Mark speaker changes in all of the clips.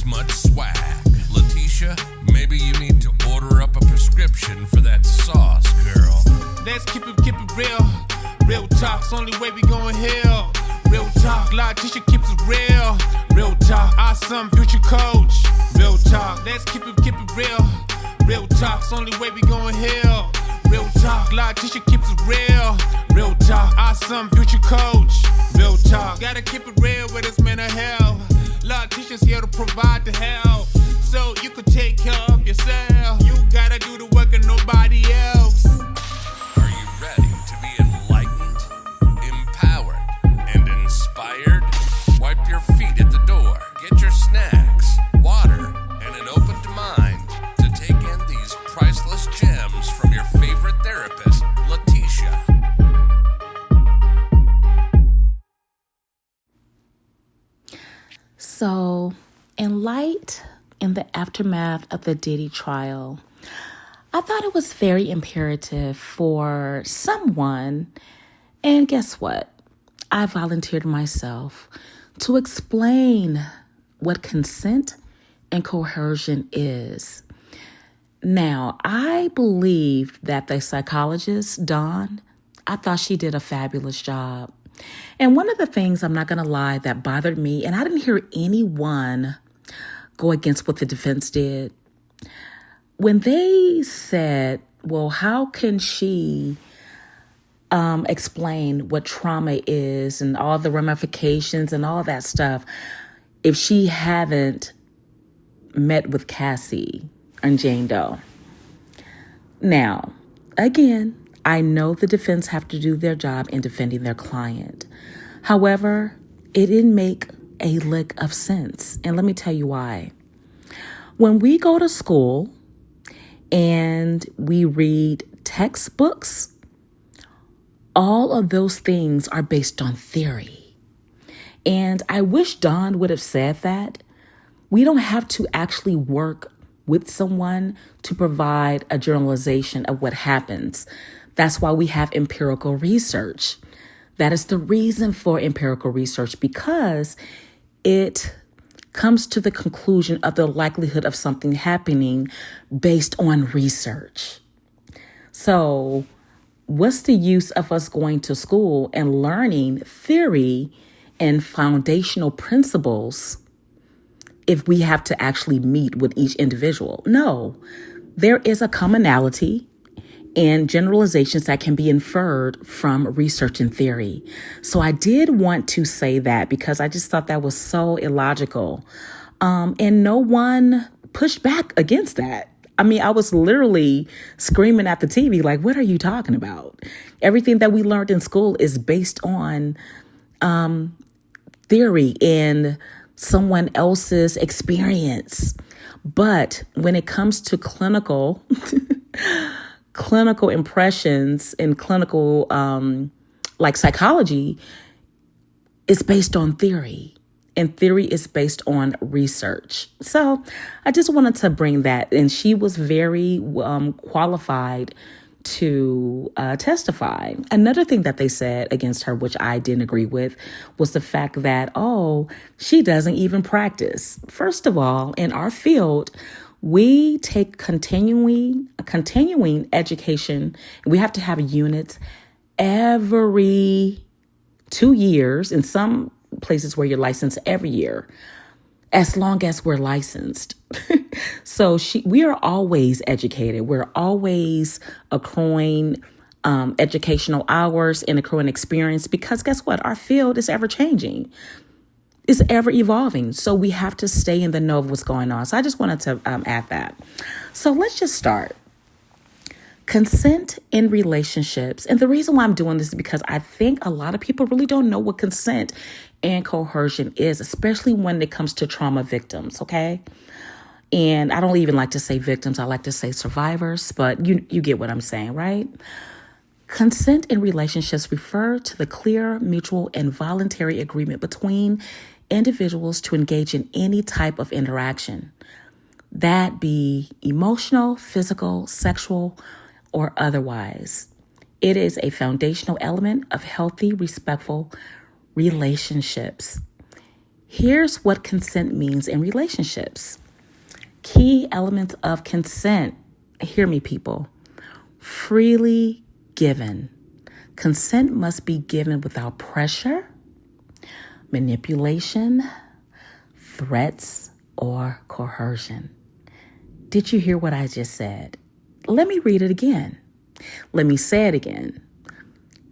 Speaker 1: as much swag. Letitia, maybe you need to order up a prescription for that sauce, girl.
Speaker 2: Let's keep it real. Real talk's only way we gon' heal. Real talk, Letitia keeps it real. Real talk, awesome future coach. Real talk, let's keep it real. Real talk's only way we gon' heal. Real talk, Letitia keeps it real. Real talk, awesome future coach. Real talk, gotta keep it real with this mental health. Letitia's here to provide the help, so you can take care of yourself. You gotta do the work and nobody else.
Speaker 1: Are you ready to be enlightened, empowered, and inspired? Wipe your feet at the door, get your snacks, water, and an open mind to take in these priceless gems from your favorite therapist, Letitia.
Speaker 3: So, in the aftermath of the Diddy trial, I thought it was very imperative for someone, and guess what? I volunteered myself to explain what consent and coercion is. Now, I believe that the psychologist, Dawn, I thought she did a fabulous job. And one of the things, I'm not going to lie, that bothered me, and I didn't hear anyone go against what the defense did. When they said, well, how can she explain what trauma is and all the ramifications and all that stuff if she haven't met with Cassie and Jane Doe? Now, again, I know the defense have to do their job in defending their client. However, it didn't make a lick of sense. And let me tell you why. When we go to school and we read textbooks, all of those things are based on theory. And I wish Dawn would have said that. We don't have to actually work with someone to provide a generalization of what happens. That's why we have empirical research. That is the reason for empirical research, because it comes to the conclusion of the likelihood of something happening based on research. So what's the use of us going to school and learning theory and foundational principles if we have to actually meet with each individual? No, there is a commonality and generalizations that can be inferred from research and theory. So I did want to say that because I just thought that was so illogical. And no one pushed back against that. I mean, I was literally screaming at the TV, like, what are you talking about? Everything that we learned in school is based on theory and someone else's experience. But when it comes to clinical impressions and clinical, like psychology, is based on theory, and theory is based on research. So I just wanted to bring that. And she was very qualified to testify. Another thing that they said against her, which I didn't agree with, was the fact that, she doesn't even practice. First of all, in our field, we take continuing education. We have to have units every 2 years, in some places where you're licensed every year, as long as we're licensed. So we are always educated. We're always accruing educational hours and accruing experience, because guess what? Our field is ever changing. It's ever evolving. So we have to stay in the know of what's going on. So I just wanted to add that. So let's just start. Consent in relationships. And the reason why I'm doing this is because I think a lot of people really don't know what consent and coercion is, especially when it comes to trauma victims, okay? And I don't even like to say victims. I like to say survivors, but you get what I'm saying, right? Consent in relationships refer to the clear, mutual, and voluntary agreement between individuals to engage in any type of interaction, that be emotional, physical, sexual, or otherwise. It is a foundational element of healthy, respectful relationships. Here's what consent means in relationships. Key elements of consent. Hear me, people. Freely given. Consent must be given without pressure, manipulation, threats, or coercion. Did you hear what I just said? Let me read it again. Let me say it again.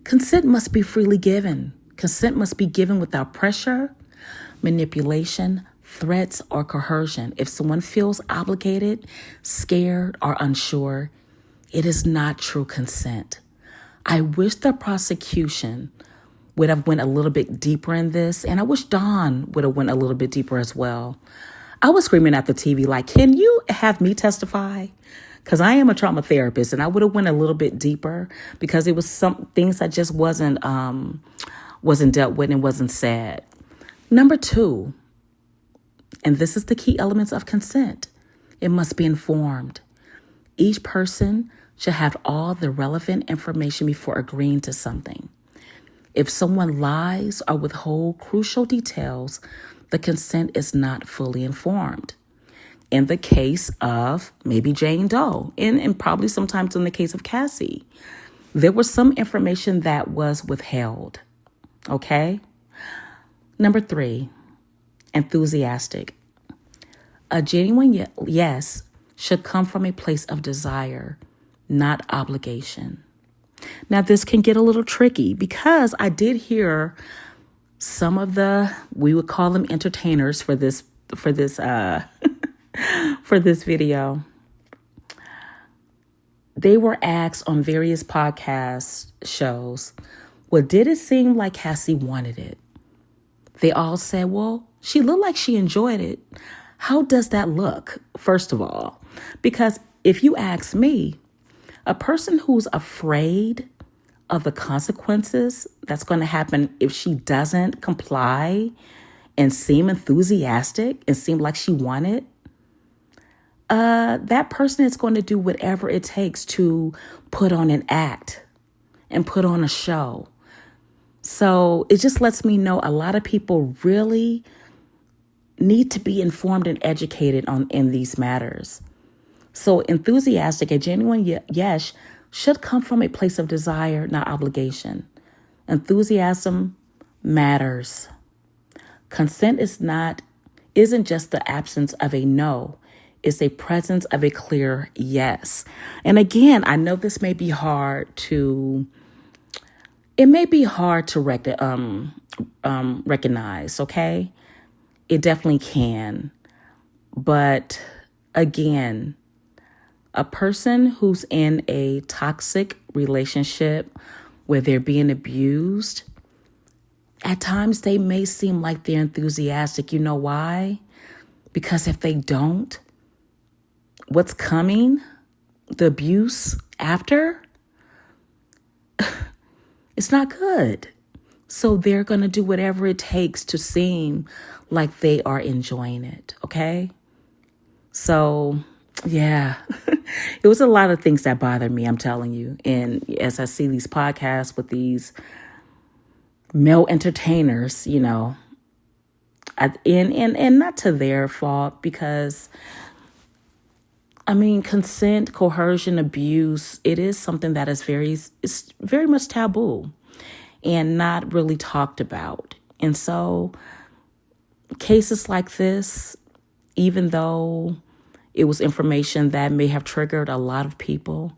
Speaker 3: Consent must be freely given. Consent must be given without pressure, manipulation, threats, or coercion. If someone feels obligated, scared, or unsure, it is not true consent. I wish the prosecution would have went a little bit deeper in this, and I wish Dawn would have went a little bit deeper as well. I was screaming at the TV like, can you have me testify? Because I am a trauma therapist, and I would have went a little bit deeper because it was some things that just wasn't dealt with and wasn't said. Number 2, and this is the key elements of consent. It must be informed. Each person should have all the relevant information before agreeing to something. If someone lies or withhold crucial details, the consent is not fully informed. In the case of maybe Jane Doe, and probably sometimes in the case of Cassie, there was some information that was withheld. Okay? Number 3, enthusiastic. A genuine yes should come from a place of desire, not obligation. Now, this can get a little tricky because I did hear some of we would call them entertainers for this for this video. They were asked on various podcast shows, well, did it seem like Cassie wanted it? They all said, well, she looked like she enjoyed it. How does that look, first of all? Because if you ask me, a person who's afraid of the consequences that's going to happen if she doesn't comply and seem enthusiastic and seem like she wanted, that person is going to do whatever it takes to put on an act and put on a show. So it just lets me know a lot of people really need to be informed and educated in these matters. So enthusiastic, a genuine yes should come from a place of desire, not obligation. Enthusiasm matters. Consent isn't just the absence of a no. It's a presence of a clear yes. And again, I know this may be hard to recognize, okay? It definitely can. But again, a person who's in a toxic relationship where they're being abused, at times they may seem like they're enthusiastic. You know why? Because if they don't, what's coming, the abuse after, it's not good. So they're going to do whatever it takes to seem like they are enjoying it, okay? So, yeah, it was a lot of things that bothered me, I'm telling you. And as I see these podcasts with these male entertainers, you know, and not to their fault, because, I mean, consent, coercion, abuse, it is something that is it's very much taboo and not really talked about. And so cases like this, even though it was information that may have triggered a lot of people,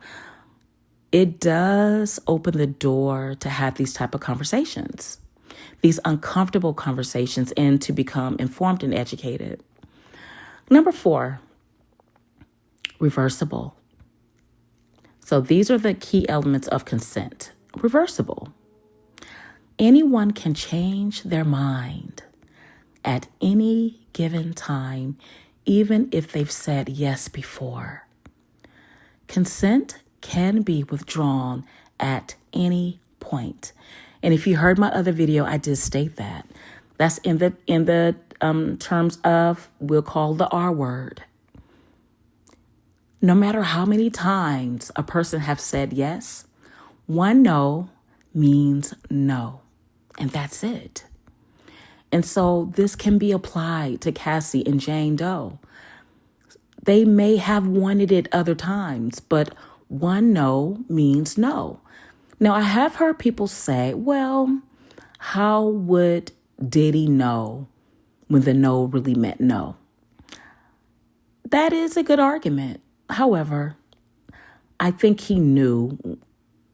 Speaker 3: it does open the door to have these type of conversations, these uncomfortable conversations, and to become informed and educated. Number 4, reversible. So these are the key elements of consent. Reversible. Anyone can change their mind at any given time, even if they've said yes before. Consent can be withdrawn at any point. And if you heard my other video, I did state that. That's in the terms of, we'll call the R word. No matter how many times a person have said yes, one no means no. And that's it. And so this can be applied to Cassie and Jane Doe. They may have wanted it other times, but one no means no. Now, I have heard people say, well, how would Diddy know when the no really meant no? That is a good argument. However, I think he knew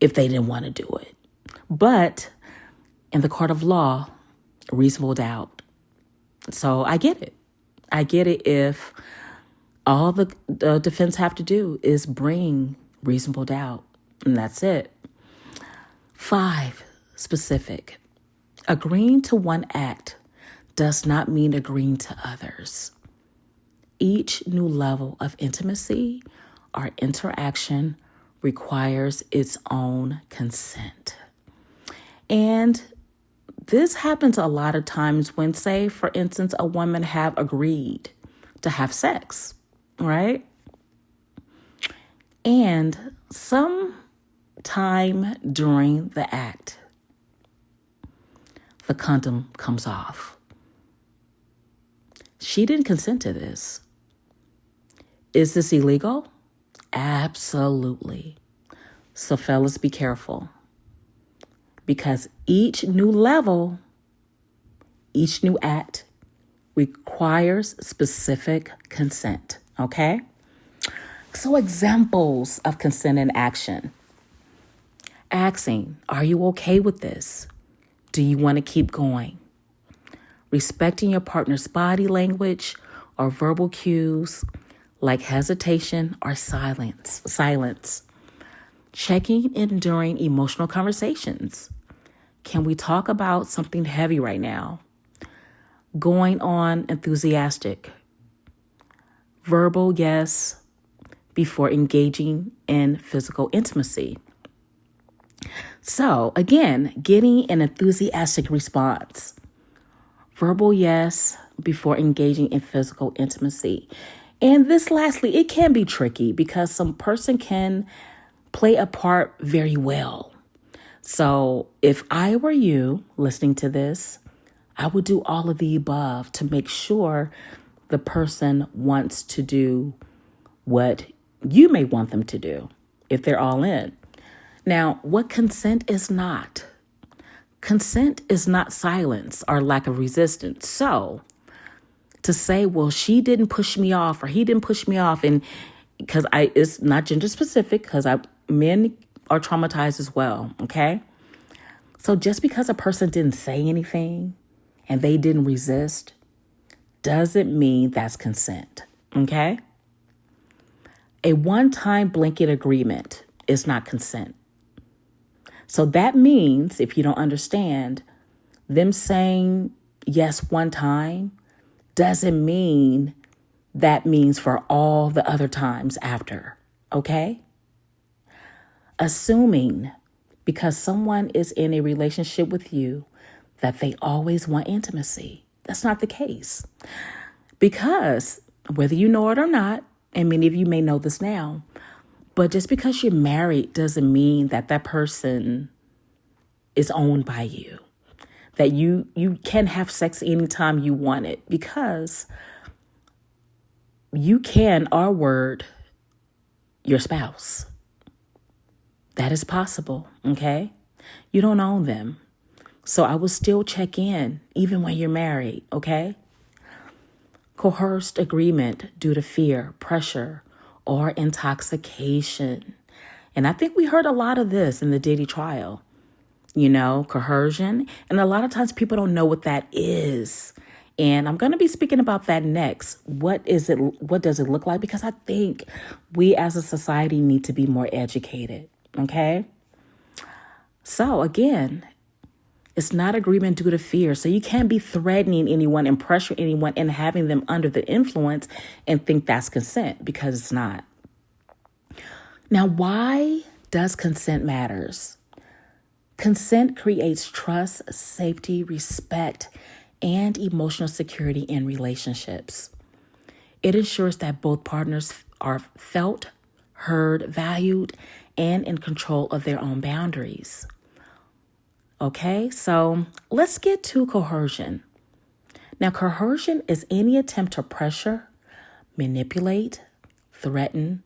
Speaker 3: if they didn't want to do it. But in the court of law, reasonable doubt. So I get it. I get it if all the defense have to do is bring reasonable doubt, and that's it. 5, specific. Agreeing to one act does not mean agreeing to others. Each new level of intimacy or interaction requires its own consent. And this happens a lot of times when, say, for instance, a woman have agreed to have sex, right? And some time during the act, the condom comes off. She didn't consent to this. Is this illegal? Absolutely. So fellas, be careful. Because each new level, each new act requires specific consent, okay? So examples of consent in action. Asking, are you okay with this? Do you want to keep going? Respecting your partner's body language or verbal cues like hesitation or silence. Checking in during emotional conversations. Can we talk about something heavy right now? Going on enthusiastic. Verbal yes before engaging in physical intimacy. So again, getting an enthusiastic response. Verbal yes before engaging in physical intimacy. And this lastly, it can be tricky because some person can play a part very well. So if I were you listening to this, I would do all of the above to make sure the person wants to do what you may want them to do if they're all in. Now, what consent is not? Consent is not silence or lack of resistance. So to say, well, she didn't push me off or he didn't push me off, and because it's not gender specific, because men are traumatized as well, okay? So just because a person didn't say anything and they didn't resist doesn't mean that's consent, okay? A one-time blanket agreement is not consent. So that means, if you don't understand, them saying yes one time doesn't mean that means for all the other times after, okay? Assuming because someone is in a relationship with you that they always want intimacy. That's not the case. Because whether you know it or not, and many of you may know this now, but just because you're married doesn't mean that that person is owned by you. That you can have sex anytime you want it, because you can word your spouse. That is possible, okay? You don't own them. So I will still check in even when you're married, okay? Coerced agreement due to fear, pressure, or intoxication. And I think we heard a lot of this in the Diddy trial. Coercion. And a lot of times people don't know what that is. And I'm going to be speaking about that next. What is it? What does it look like? Because I think we as a society need to be more educated. Okay. So again, it's not agreement due to fear. So you can't be threatening anyone and pressure anyone and having them under the influence and think that's consent, because it's not. Now, why does consent matters? Consent creates trust, safety, respect, and emotional security in relationships. It ensures that both partners are felt, heard, valued, and in control of their own boundaries. Okay, so let's get to coercion. Now, coercion is any attempt to pressure, manipulate, threaten,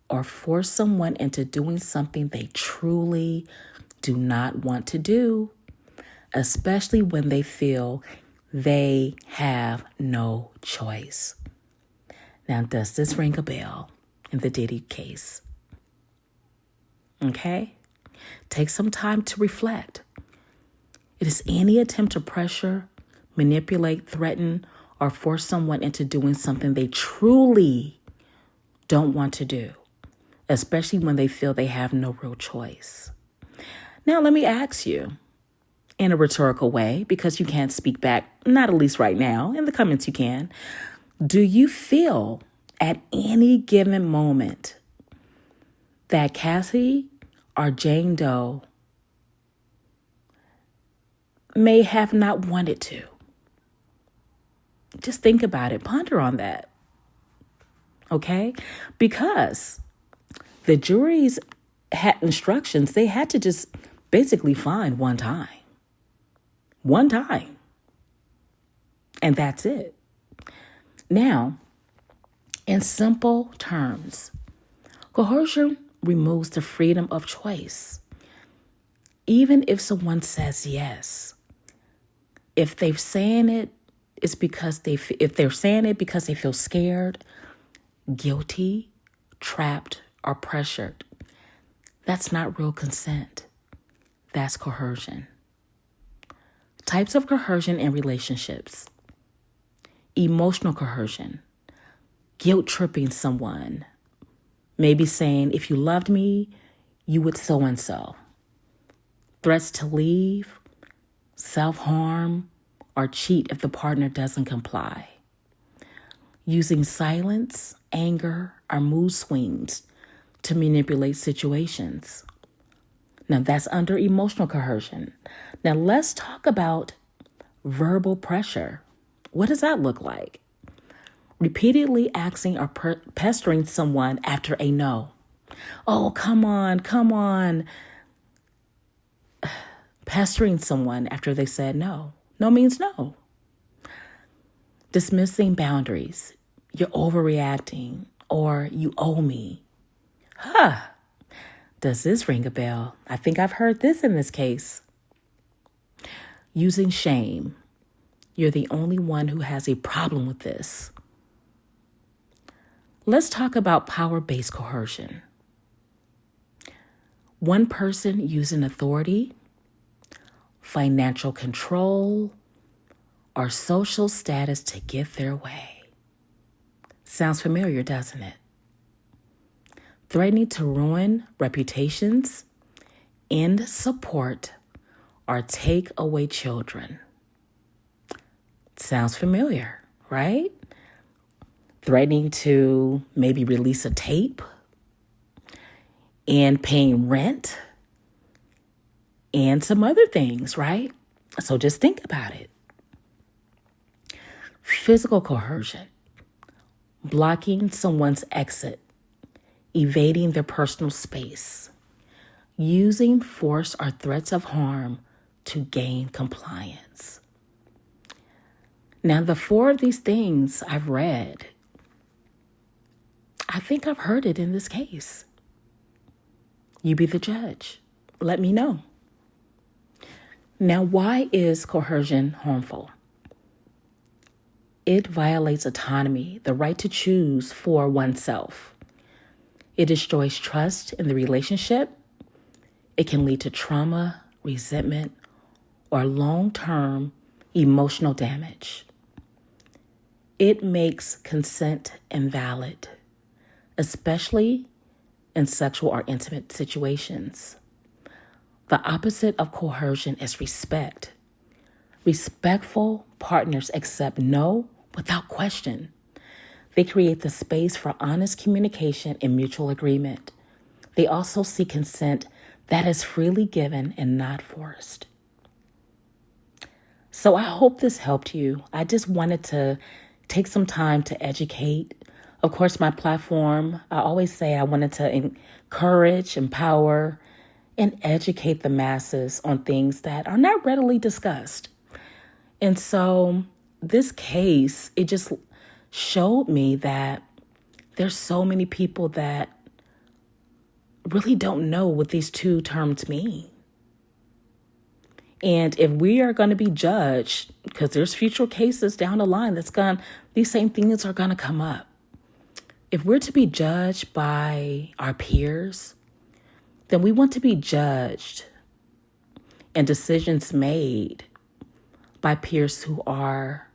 Speaker 3: or force someone into doing something they truly do not want to do, especially when they feel they have no choice. Now, does this ring a bell in the Diddy case? Okay? Take some time to reflect. It is any attempt to pressure, manipulate, threaten, or force someone into doing something they truly don't want to do, especially when they feel they have no real choice. Now, let me ask you in a rhetorical way, because you can't speak back, not at least right now. In the comments you can. Do you feel at any given moment that Cassie or Jane Doe may have not wanted to? Just think about it. Ponder on that. Okay? Because the juries had instructions. They had to just basically find one time. One time. And that's it. Now, in simple terms, coercion removes the freedom of choice. Even if someone says yes, if they're saying it, it's because if they're saying it because they feel scared, guilty, trapped, or pressured, that's not real consent. That's coercion. Types of coercion in relationships. Emotional coercion. Guilt tripping someone. Maybe saying, if you loved me, you would so-and-so. Threats to leave, self-harm, or cheat if the partner doesn't comply. Using silence, anger, or mood swings to manipulate situations. Now, that's under emotional coercion. Now, let's talk about verbal pressure. What does that look like? Repeatedly asking or pestering someone after a no. Oh, come on. Pestering someone after they said no. No means no. Dismissing boundaries. You're overreacting, or you owe me. Does this ring a bell? I think I've heard this in this case. Using shame. You're the only one who has a problem with this. Let's talk about power-based coercion. One person using authority, financial control, or social status to get their way. Sounds familiar, doesn't it? Threatening to ruin reputations, end support, or take away children. Sounds familiar, right? Threatening to maybe release a tape and paying rent and some other things, right? So just think about it. Physical coercion, blocking someone's exit, evading their personal space, using force or threats of harm to gain compliance. Now, the 4 of these things I've read, I think I've heard it in this case. You be the judge. Let me know. Now, why is coercion harmful? It violates autonomy, the right to choose for oneself. It destroys trust in the relationship. It can lead to trauma, resentment, or long-term emotional damage. It makes consent invalid, especially in sexual or intimate situations. The opposite of coercion is respect. Respectful partners accept no without question. They create the space for honest communication and mutual agreement. They also seek consent that is freely given and not forced. So I hope this helped you. I just wanted to take some time to educate. Of course, my platform, I always say I wanted to encourage, empower, and educate the masses on things that are not readily discussed. And so this case, it just showed me that there's so many people that really don't know what these two terms mean. And if we are going to be judged, because there's future cases down the line these same things are going to come up. If we're to be judged by our peers, then we want to be judged and decisions made by peers who are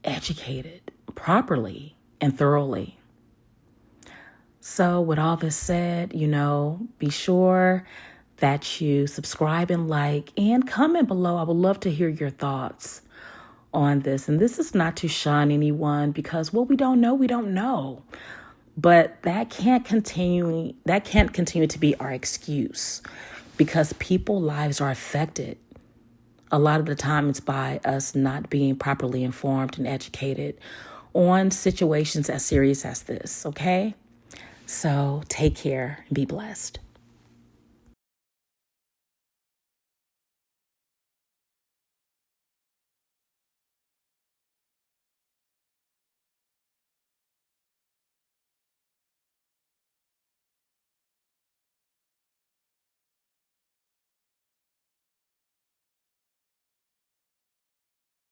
Speaker 3: educated properly and thoroughly. So with all this said, be sure that you subscribe and like and comment below. I would love to hear your thoughts on this. And this is not to shun anyone, because what we don't know, we don't know. But that can't continue to be our excuse, because people's lives are affected. A lot of the time it's by us not being properly informed and educated on situations as serious as this, okay? So take care and be blessed.